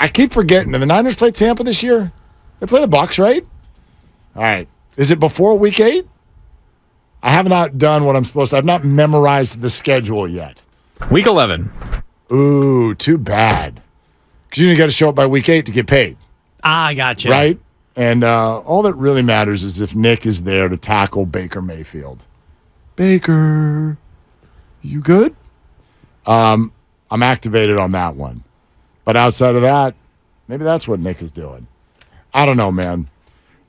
I keep forgetting. Did the Niners play Tampa this year? They play the Bucs, right? All right. Is it before week 8? I have not done what I'm supposed to. I've not memorized the schedule yet. Week 11. Ooh, too bad. Because you got to show up by week 8 to get paid. I gotcha. Right? And all that really matters is if Nick is there to tackle Baker Mayfield. Baker, you good? I'm activated on that one. But outside of that, maybe that's what Nick is doing. I don't know, man.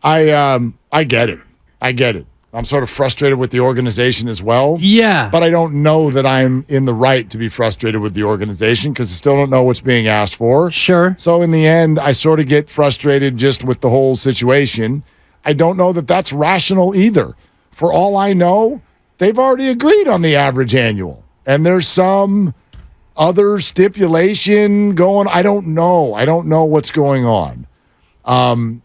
I get it. I get it. I'm sort of frustrated with the organization as well. Yeah. But I don't know that I'm in the right to be frustrated with the organization because I still don't know what's being asked for. Sure. So in the end, I sort of get frustrated just with the whole situation. I don't know that that's rational either. For all I know, they've already agreed on the average annual. And there's some other stipulation going. I don't know. I don't know what's going on. And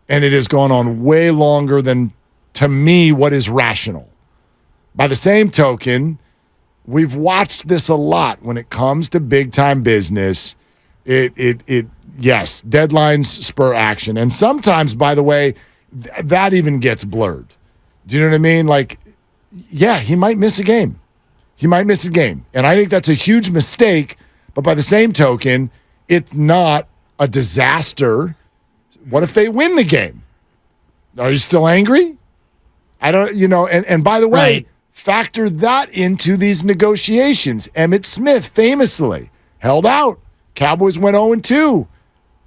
it has gone on way longer than, to me, what is rational. By the same token, we've watched this a lot when it comes to big-time business. Yes, deadlines spur action. And sometimes, by the way, that even gets blurred. Do you know what I mean? Like, yeah, he might miss a game. He might miss a game. And I think that's a huge mistake. But by the same token, it's not a disaster. What if they win the game? Are you still angry? I don't, and by the way, right. Factor that into these negotiations. Emmitt Smith famously held out. Cowboys went 0-2.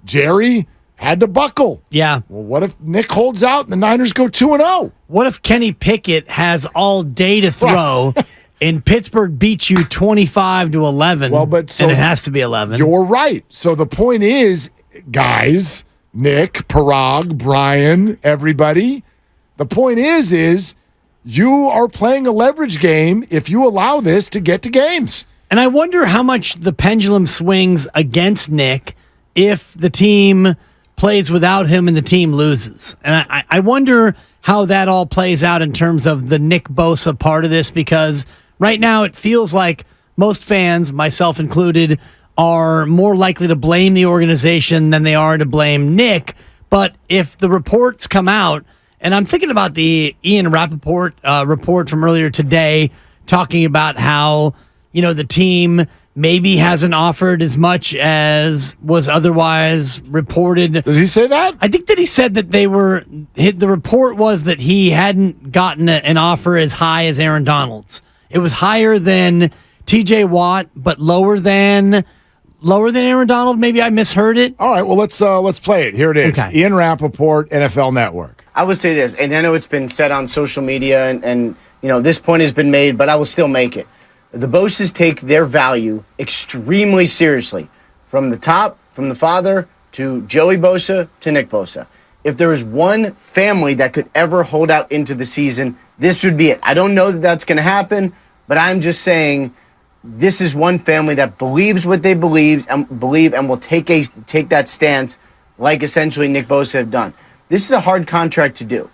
Jerry had to buckle. Yeah. Well, what if Nick holds out and the Niners go 2-0? What if Kenny Pickett has all day to throw and Pittsburgh beats you 25-11? Well, but so and it has to be 11. You're right. So the point is, guys, Nick, Parag, Brian, everybody, the point is you are playing a leverage game if you allow this to get to games. And I wonder how much the pendulum swings against Nick if the team plays without him and the team loses. And I wonder how that all plays out in terms of the Nick Bosa part of this, because right now it feels like most fans, myself included, are more likely to blame the organization than they are to blame Nick. But if the reports come out, and I'm thinking about the Ian Rappaport report from earlier today talking about how, the team maybe hasn't offered as much as was otherwise reported. Did he say that? I think that he said that the report was that he hadn't gotten an offer as high as Aaron Donald's. It was higher than TJ Watt, but lower than Aaron Donald. Maybe I misheard it. All right, well, let's play it. Here it is. Okay. Ian Rappaport, NFL Network. I would say this, and I know it's been said on social media, and this point has been made, but I will still make it. The Bosas take their value extremely seriously, from the top, from the father, to Joey Bosa, to Nick Bosa. If there is one family that could ever hold out into the season, this would be it. I don't know that that's going to happen, but I'm just saying this is one family that believes what they believe and will take that stance like essentially Nick Bosa have done. This is a hard contract to do.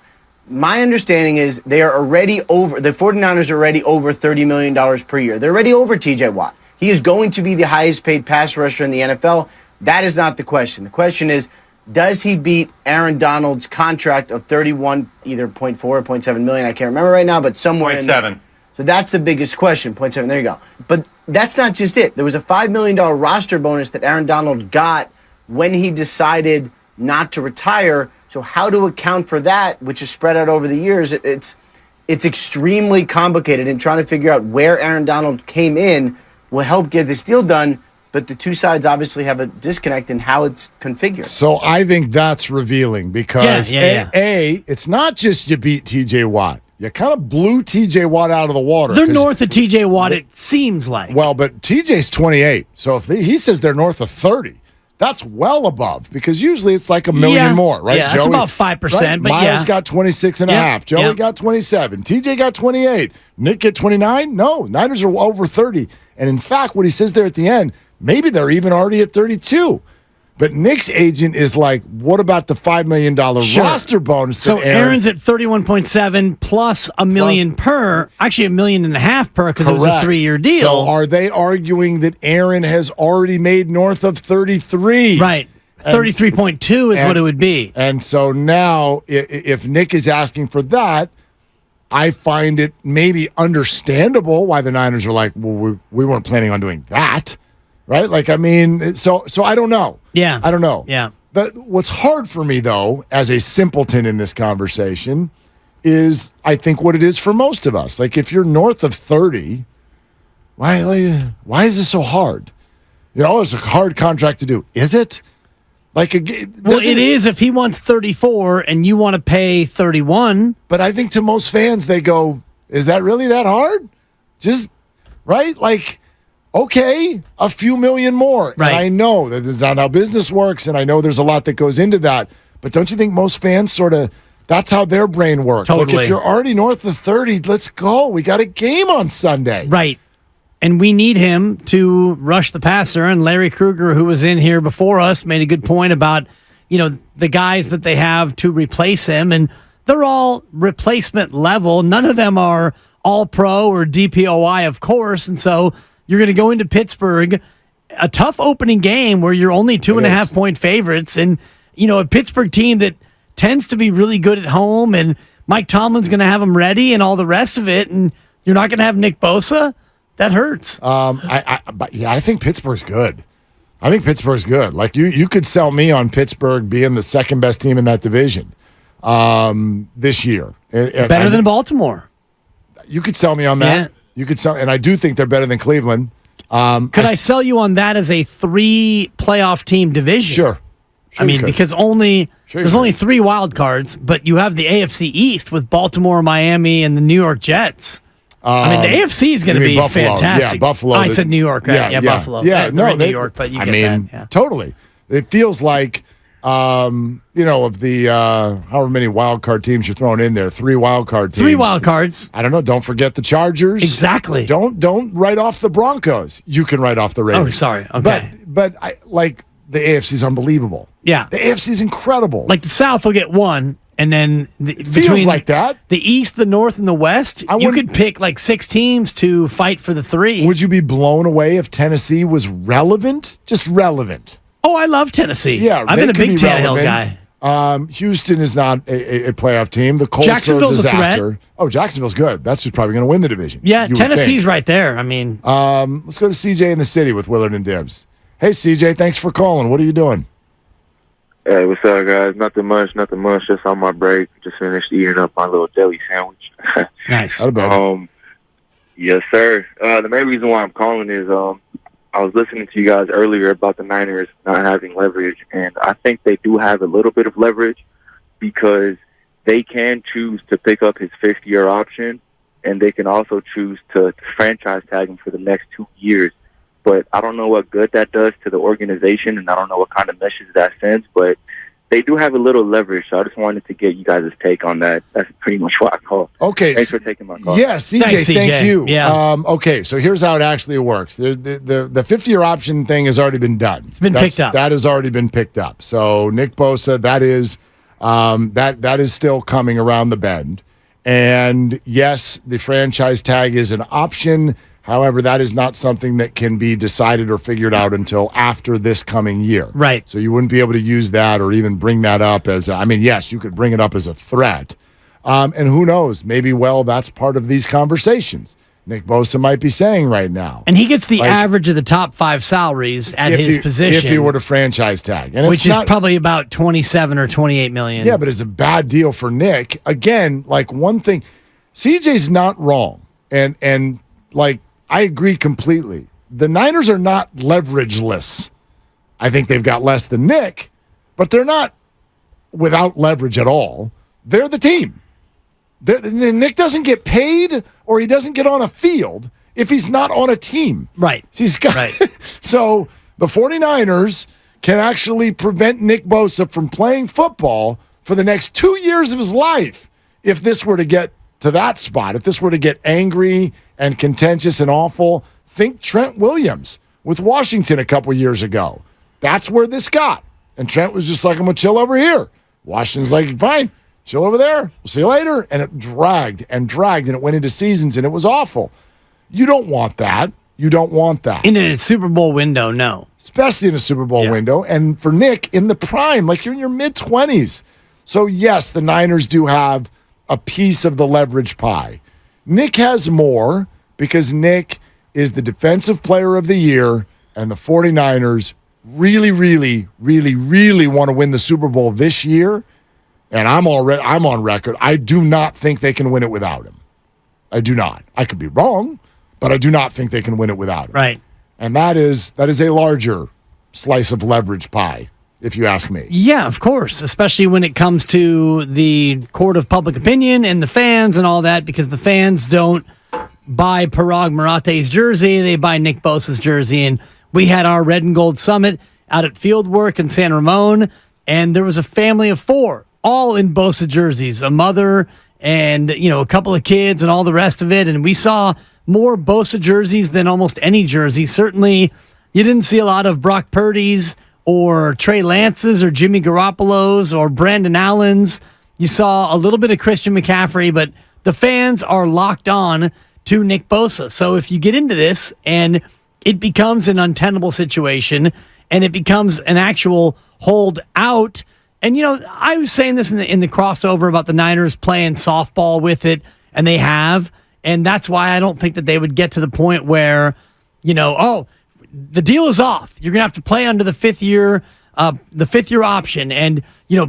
My understanding is they are already over, the 49ers are already over $30 million per year. They're already over TJ Watt. He is going to be the highest paid pass rusher in the NFL. That is not the question. The question is, does he beat Aaron Donald's contract of 31, either 0.4 or 0.7 million? I can't remember right now, but somewhere 0.7. So that's the biggest question, 0.7. There you go. But that's not just it. There was a $5 million roster bonus that Aaron Donald got when he decided not to retire. So how to account for that, which is spread out over the years, it's extremely complicated, and trying to figure out where Aaron Donald came in will help get this deal done. But the two sides obviously have a disconnect in how it's configured. So I think that's revealing because, A, it's not just you beat TJ Watt. You kind of blew TJ Watt out of the water. They're north of TJ Watt, it seems like. Well, but TJ's 28. So if he says they're north of 30, that's well above, because usually it's like $1 million more, right? Yeah, that's about 5%. Right? But Miles got 26 and a half. Joey got 27. TJ got 28. Nick get 29? No, Niners are over 30. And in fact, what he says there at the end, maybe they're even already at 32. But Nick's agent is like, what about the $5 million roster bonus? So Aaron's at 31.7 plus $1 million per, actually $1.5 million per because it was a 3-year deal. So are they arguing that Aaron has already made north of 33? Right. 33.2 is what it would be. And so now, if Nick is asking for that, I find it maybe understandable why the Niners are like, well, we weren't planning on doing that, right? Like, I mean, so I don't know. Yeah. I don't know. Yeah. But what's hard for me, though, as a simpleton in this conversation, is I think what it is for most of us. Like, if you're north of 30, why is this so hard? It's a hard contract to do. Is it? Well, it is if he wants 34 and you want to pay 31. But I think to most fans, they go, is that really that hard? Just, right? Like, okay, a few million more. Right. And I know that is not how business works, and I know there's a lot that goes into that. But don't you think most fans sort of, that's how their brain works? Totally. Like, if you're already north of 30, let's go. We got a game on Sunday. Right. And we need him to rush the passer. And Larry Krueger, who was in here before us, made a good point about, the guys that they have to replace him. And they're all replacement level. None of them are all pro or DPOI, of course. And so you're going to go into Pittsburgh, a tough opening game where you're only 2.5 point favorites. And, a Pittsburgh team that tends to be really good at home. And Mike Tomlin's going to have them ready and all the rest of it. And you're not going to have Nick Bosa. That hurts. I think Pittsburgh's good. I think Pittsburgh's good. Like, you could sell me on Pittsburgh being the second best team in that division this year. Better than Baltimore. You could sell me on that. Yeah. You could sell, and I do think they're better than Cleveland. Could I sell you on that as a 3 playoff team division? Sure. I mean, because there's only 3 wild cards, but you have the AFC East with Baltimore, Miami, and the New York Jets. The AFC is going to be Buffalo. fantastic. Yeah, Buffalo. I said New York, right? Yeah, Buffalo. Yeah, they're in New York, but you get that. Yeah. Totally. It feels like, of the however many wild card teams you're throwing in there, 3 wild card teams. 3 wild cards. I don't know. Don't forget the Chargers. Exactly. Don't write off the Broncos. You can write off the Raiders. Oh, sorry. Okay. But the AFC is unbelievable. Yeah. The AFC is incredible. Like the South will get 1. And then feels like that. The East, the North, and the West, you could pick like 6 teams to fight for the 3. Would you be blown away if Tennessee was relevant? Just relevant. Oh, I love Tennessee. Yeah, I've been a big Tannehill guy. Houston is not a playoff team. The Colts are a disaster. Oh, Jacksonville's good. That's who's probably going to win the division. Yeah, Tennessee's right there. I mean, let's go to CJ in the city with Willard and Dibs. Hey, CJ, thanks for calling. What are you doing? Hey, what's up, guys? Nothing much. Just on my break. Just finished eating up my little deli sandwich. Nice. Yes, sir. The main reason why I'm calling is I was listening to you guys earlier about the Niners not having leverage, and I think they do have a little bit of leverage because they can choose to pick up his 5th-year option, and they can also choose to franchise tag him for the next 2 years. But I don't know what good that does to the organization, and I don't know what kind of message that sends, but they do have a little leverage, so I just wanted to get you guys' take on that. That's pretty much why I called. Okay. Thanks for taking my call. Yeah, CJ, thanks, thank you. Yeah. Okay, so here's how it actually works. The 50-year option thing has already been done. It's been picked up. That has already been picked up. So Nick Bosa, that is still coming around the bend. And yes, the franchise tag is an option. However, that is not something that can be decided or figured out until after this coming year. Right. So you wouldn't be able to use that or even bring that up as, yes, you could bring it up as a threat. And who knows? Maybe, that's part of these conversations. Nick Bosa might be saying right now. And he gets the average of the top 5 salaries at his position. If he were to franchise tag. And which is probably about 27 or 28 million. Yeah, but it's a bad deal for Nick. Again, one thing, CJ's not wrong. And I agree completely. The Niners are not leverageless. I think they've got less than Nick, but they're not without leverage at all. They're the team. Nick doesn't get paid or he doesn't get on a field if he's not on a team. Right. So the 49ers can actually prevent Nick Bosa from playing football for the next 2 years of his life if this were to get to that spot, if this were to get angry and contentious and awful. Think Trent Williams with Washington a couple years ago. That's where this got. And Trent was just like, I'm going to chill over here. Washington's like, fine, chill over there. We'll see you later. And it dragged, and it went into seasons, and it was awful. You don't want that. You don't want that. In a Super Bowl window, no. Especially in a Super Bowl window. And for Nick, in the prime, like you're in your mid-20s. So, yes, the Niners do have a piece of the leverage pie. Nick has more because Nick is the defensive player of the year, and the 49ers really, really, really, really want to win the Super Bowl this year. And I'm on record. I do not think they can win it without him. I do not. I could be wrong, but I do not think they can win it without him. Right. And that is a larger slice of leverage pie, if you ask me. Yeah, of course, especially when it comes to the court of public opinion and the fans and all that, because the fans don't buy Parag Marate's jersey, they buy Nick Bosa's jersey. And we had our Red and Gold Summit out at Fieldwork in San Ramon, and there was a family of 4, all in Bosa jerseys, a mother and, a couple of kids and all the rest of it. And we saw more Bosa jerseys than almost any jersey. Certainly, you didn't see a lot of Brock Purdy's or Trey Lance's or Jimmy Garoppolo's or Brandon Allen's. You saw a little bit of Christian McCaffrey, but the fans are locked on to Nick Bosa. So if you get into this and it becomes an untenable situation and it becomes an actual hold out, and I was saying this in the crossover about the Niners playing softball with it, and they have, and that's why I don't think that they would get to the point where, the deal is off. You're going to have to play under the fifth year option. And,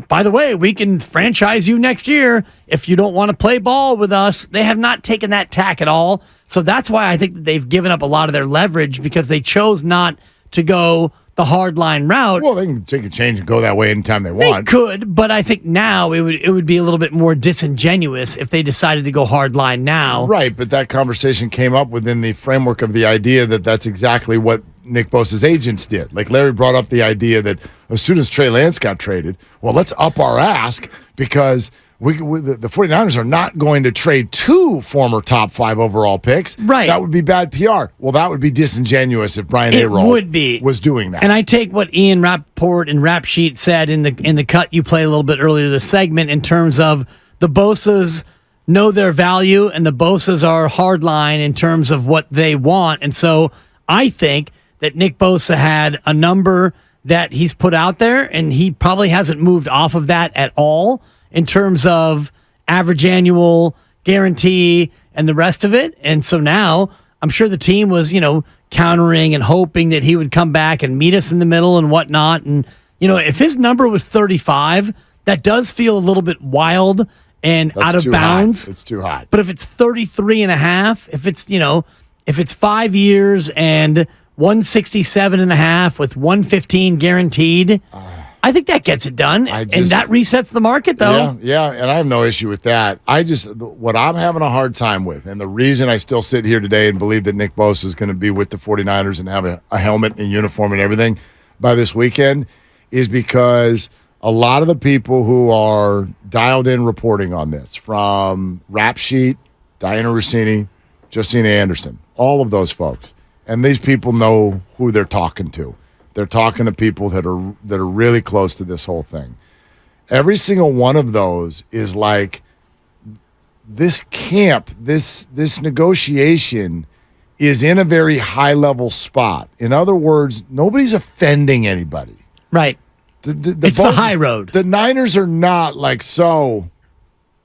by the way, we can franchise you next year if you don't want to play ball with us. They have not taken that tack at all. So that's why I think that they've given up a lot of their leverage, because they chose not to go the hardline route. Well, they can take a change and go that way anytime they want. They could, but I think now it would be a little bit more disingenuous if they decided to go hardline now. Right, but that conversation came up within the framework of the idea that that's exactly what Nick Bosa's agents did. Like Larry brought up the idea that as soon as Trey Lance got traded, well, let's up our ask because the 49ers are not going to trade 2 former top 5 overall picks. Right. That would be bad PR. Well, that would be disingenuous if Brian Ayroll was doing that. And I take what Ian Rappaport and Rap Sheet said in the cut you played a little bit earlier this segment in terms of the Bosas know their value and the Bosas are hardline in terms of what they want. And so I think that Nick Bosa had a number that he's put out there, and he probably hasn't moved off of that at all in terms of average annual guarantee and the rest of it. And so now I'm sure the team was, countering and hoping that he would come back and meet us in the middle and whatnot. And, if his number was 35, that does feel a little bit wild and That's out of too bounds. hot. It's too hot. But if it's 33 and a half, if it's 5 years and 167 and a half with 115 guaranteed, I think that gets it done. And that resets the market, though. Yeah, and I have no issue with that. What I'm having a hard time with, and the reason I still sit here today and believe that Nick Bosa is going to be with the 49ers and have a helmet and uniform and everything by this weekend, is because a lot of the people who are dialed in reporting on this, from Rap Sheet, Diana Rossini, Josina Anderson, all of those folks, and these people know who they're talking to. They're talking to people that are really close to this whole thing. Every single one of those is like, this camp, this negotiation is in a very high-level spot. In other words, nobody's offending anybody. Right. It's the high road. The Niners are not like, so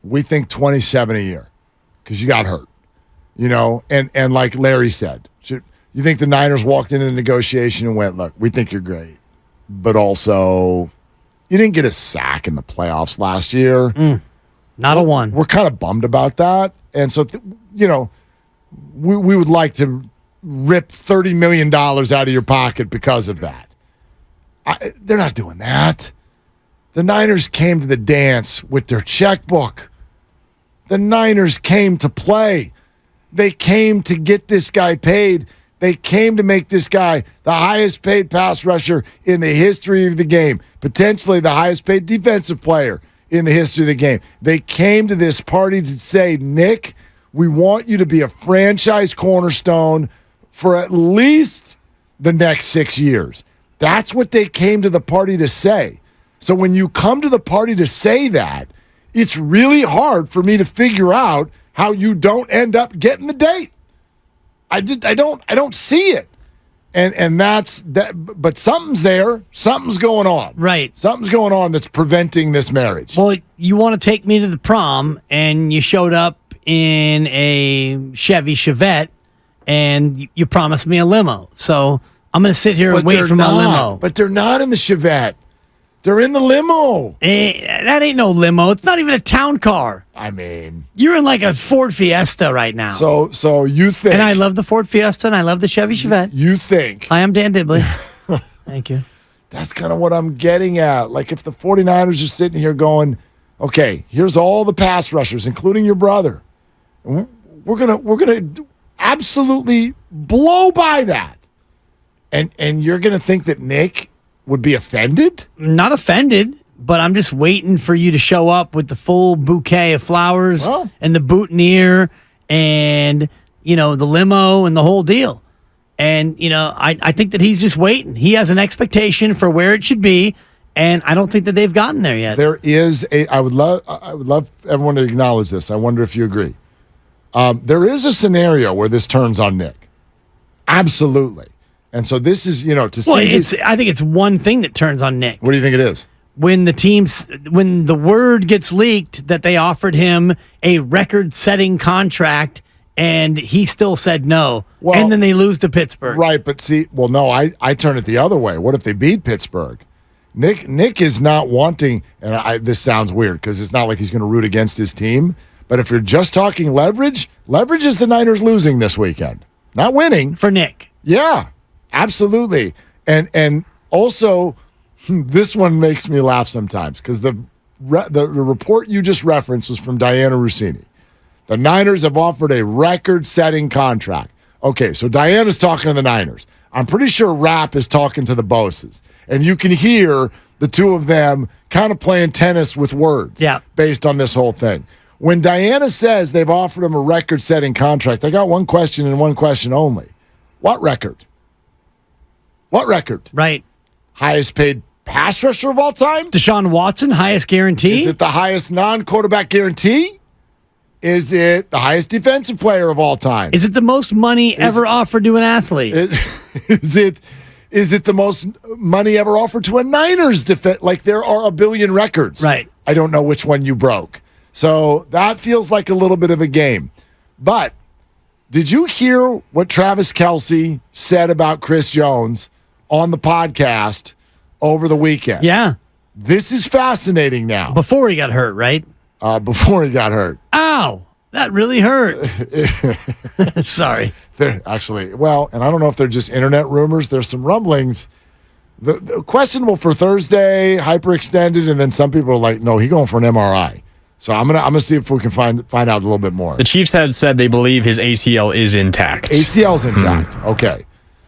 we think 27 a year because you got hurt. And like Larry said, you think the Niners walked into the negotiation and went, look, we think you're great, but also you didn't get a sack in the playoffs last year. Not a one. We're kind of bummed about that. And so, we would like to rip $30 million out of your pocket because of that. They're not doing that. The Niners came to the dance with their checkbook. The Niners came to play. They came to get this guy paid. They came to make this guy the highest paid pass rusher in the history of the game, potentially the highest paid defensive player in the history of the game. They came to this party to say, Nick, we want you to be a franchise cornerstone for at least the next 6 years. That's what they came to the party to say. So when you come to the party to say that, it's really hard for me to figure out how you don't end up getting the date. I don't see it. And that's that, but something's there. Something's going on. Right. Something's going on that's preventing this marriage. Well, you want to take me to the prom, and you showed up in a Chevy Chevette, and you promised me a limo. So I'm going to sit here and wait for my limo. But they're not in the Chevette. They're in the limo. That ain't no limo. It's not even a town car. I mean, You're in like a Ford Fiesta right now. so you think. And I love the Ford Fiesta, and I love the Chevy Chevette. You think. I am Dan Dibley. Thank you. That's kind of what I'm getting at. Like if the 49ers are sitting here going, okay, here's all the pass rushers, including your brother. We're gonna absolutely blow by that. And you're gonna think that Nick would be offended? Not offended, but I'm just waiting for you to show up with the full bouquet of flowers and the boutonniere and, the limo and the whole deal. And, I think that he's just waiting. He has an expectation for where it should be, and I don't think that they've gotten there yet. There is I would love everyone to acknowledge this. I wonder if you agree. There is a scenario where this turns on Nick. Absolutely. And so this is, to see. I think it's one thing that turns on Nick. What do you think it is? When the word gets leaked that they offered him a record-setting contract and he still said no, and then they lose to Pittsburgh. Right, but no, I turn it the other way. What if they beat Pittsburgh? Nick is not wanting, and this sounds weird because it's not like he's going to root against his team, but if you're just talking leverage is the Niners losing this weekend, not winning. For Nick. Yeah. Absolutely. And also, this one makes me laugh sometimes because the report you just referenced was from Diana Rossini. The Niners have offered a record-setting contract. Okay, so Diana's talking to the Niners. I'm pretty sure Rapp is talking to the Bosas. And you can hear the two of them kind of playing tennis with words based on this whole thing. When Diana says they've offered him a record-setting contract, I got one question and one question only. What record? What record? Right. Highest paid pass rusher of all time? Deshaun Watson, highest guarantee? Is it the highest non-quarterback guarantee? Is it the highest defensive player of all time? Is it the most money ever offered to an athlete? Is it the most money ever offered to a Niners defense? Like there are a billion records. Right. I don't know which one you broke. So that feels like a little bit of a game. But did you hear what Travis Kelce said about Chris Jones on the podcast over the weekend? Yeah. This is fascinating now. Before he got hurt, right? Before he got hurt. Ow! That really hurt. Sorry. Actually, and I don't know if they're just internet rumors. There's some rumblings. The questionable for Thursday, hyperextended, and then some people are like, no, he's going for an MRI. So I'm gonna see if we can find out a little bit more. The Chiefs have said they believe his ACL is intact. ACL's intact. Okay.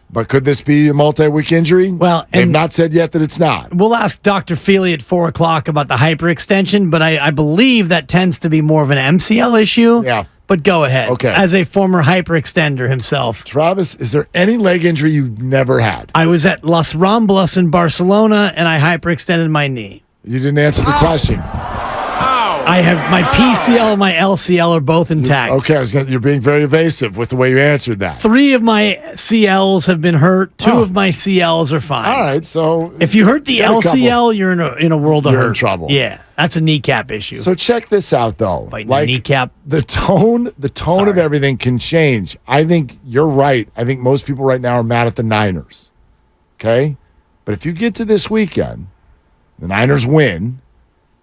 But could this be a multi-week injury? Well, they've not said yet that it's not. We'll ask Dr. Feely at 4 o'clock about the hyperextension, but I believe that tends to be more of an MCL issue. Yeah. But go ahead. Okay. As a former hyperextender himself. Travis, is there any leg injury you've never had? I was at Las Ramblas in Barcelona, and I hyperextended my knee. You didn't answer the question. I have my PCL and my LCL are both intact. Okay, you're being very evasive with the way you answered that. 3 of my CLs have been hurt. 2 of my CLs are fine. All right, so if you hurt the LCL, you're in a world of hurt. You're in trouble. Yeah, that's a kneecap issue. So check this out, though. Biting a kneecap. The tone of everything can change. I think you're right. I think most people right now are mad at the Niners. Okay, but if you get to this weekend, the Niners win.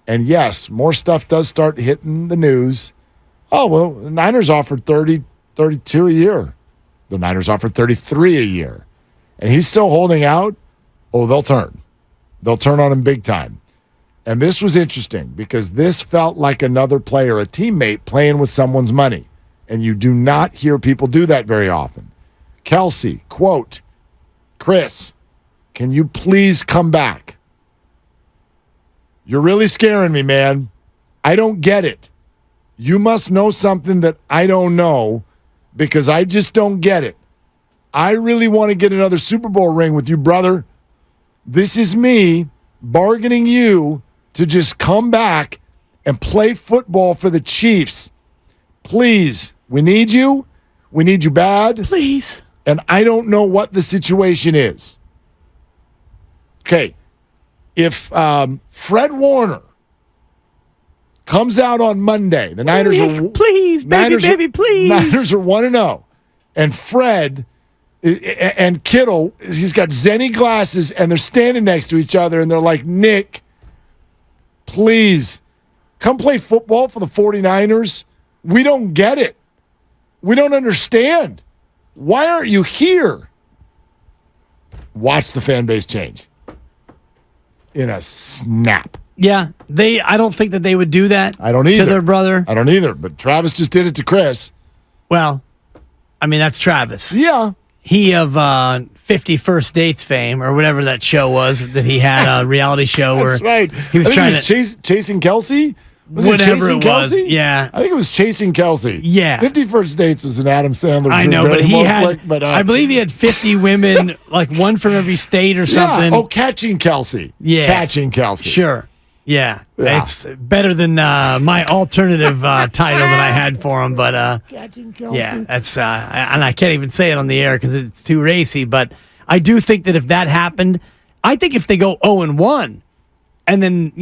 And yes, more stuff does start hitting the news. Oh, well, the Niners offered 32 a year. The Niners offered 33 a year. And he's still holding out. Oh, they'll turn. They'll turn on him big time. And this was interesting because this felt like another player, a teammate, playing with someone's money. And you do not hear people do that very often. Kelce, quote, Chris, can you please come back? You're really scaring me, man. I don't get it. You must know something that I don't know because I just don't get it. I really want to get another Super Bowl ring with you, brother. This is me bargaining you to just come back and play football for the Chiefs. Please, we need you. We need you bad. Please. And I don't know what the situation is. Okay, if Fred Warner comes out on Monday, the Niners are please, baby, please. Niners are 1-0, and Fred and Kittle, he's got Zenny glasses, and they're standing next to each other, and they're like, Nick, please come play football for the 49ers. We don't get it. We don't understand. Why aren't you here? Watch the fan base change in a snap. Yeah, I don't think that they would do that. I don't either. To their brother. I don't either. But Travis just did it to Chris. Well, I mean, that's Travis. Yeah. He of 50 First Dates fame, or whatever that show was that he had, a reality show That's where right. he was trying to chasing Kelsey. Whatever it was, Kelsey? yeah. I think it was Chasing Kelsey. Yeah. 50 First Dates was an Adam Sandler. I Drew know, but he Barrymore had, flick, but, I believe he had 50 women, like one from every state or something. Yeah. Oh, Catching Kelsey. Yeah. Catching Kelsey. Sure. Yeah. Yeah. It's better than my alternative title that I had for him, but Catching Kelsey. yeah, that's and I can't even say it on the air because it's too racy, but I do think that if that happened, I think if they go 0-1, and then,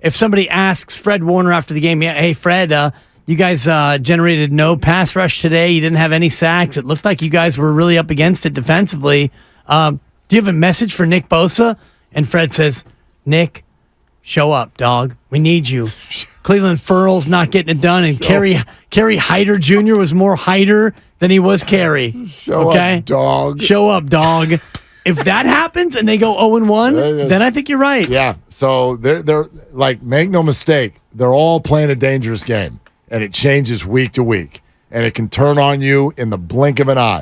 if somebody asks Fred Warner after the game, yeah, hey, Fred, you guys generated no pass rush today. You didn't have any sacks. It looked like you guys were really up against it defensively. Do you have a message for Nick Bosa? And Fred says, Nick, show up, dog. We need you. Cleveland Furl's not getting it done. And Kerry Hyder Jr. was more Hyder than he was Kerry. Show up, dog. Show up, dog. If that happens and they go 0-1, then I think you're right. Yeah. So they're like, make no mistake, they're all playing a dangerous game, and it changes week to week, and it can turn on you in the blink of an eye.